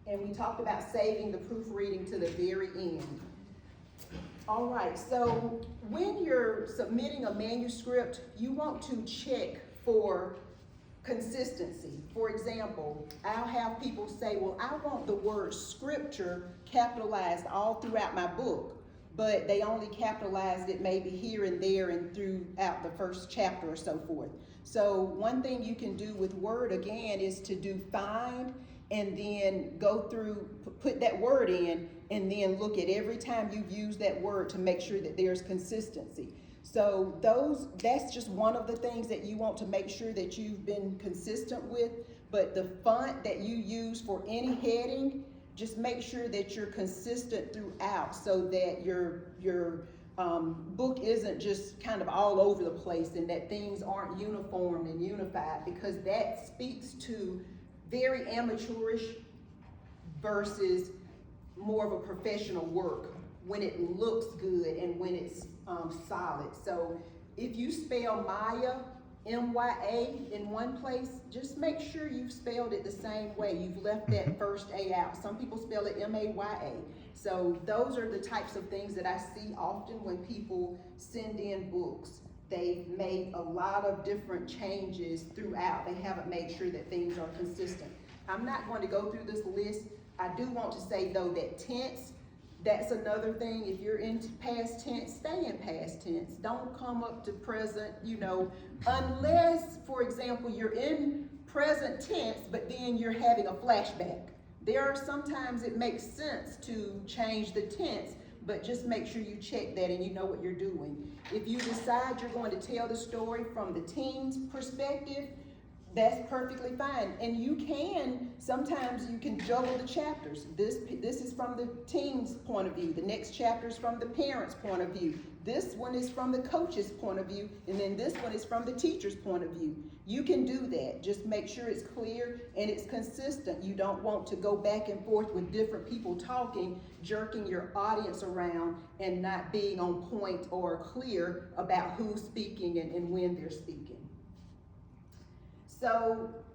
And we talked about saving the proofreading to the very end. All right, so when you're submitting a manuscript, you want to check for consistency. For example, I'll have people say, well, I want the word scripture capitalized all throughout my book, but they only capitalized it maybe here and there and throughout the first chapter or so forth. So one thing you can do with Word again is to do find and then go through, put that word in, and then look at every time you've used that word to make sure that there's consistency. So that's just one of the things that you want to make sure that you've been consistent with. But the font that you use for any heading, just make sure that you're consistent throughout so that your book isn't just kind of all over the place and that things aren't uniform and unified, because that speaks to very amateurish versus more of a professional work when it looks good and when it's solid. So if you spell Maya, M-Y-A, in one place, just make sure you've spelled it the same way. You've left that first A out. Some people spell it M-A-Y-A. So those are the types of things that I see often when people send in books. They've made a lot of different changes throughout. They haven't made sure that things are consistent. I'm not going to go through this list. I do want to say though that tense, that's another thing. If you're in past tense, stay in past tense. Don't come up to present, unless, for example, you're in present tense, but then you're having a flashback. There are sometimes it makes sense to change the tense, but just make sure you check that and you know what you're doing. If you decide you're going to tell the story from the teen's perspective, that's perfectly fine. And sometimes you can juggle the chapters. This is from the teen's point of view. The next chapter is from the parent's point of view. This one is from the coach's point of view. And then this one is from the teacher's point of view. You can do that. Just make sure it's clear and it's consistent. You don't want to go back and forth with different people talking, jerking your audience around and not being on point or clear about who's speaking and when they're speaking. So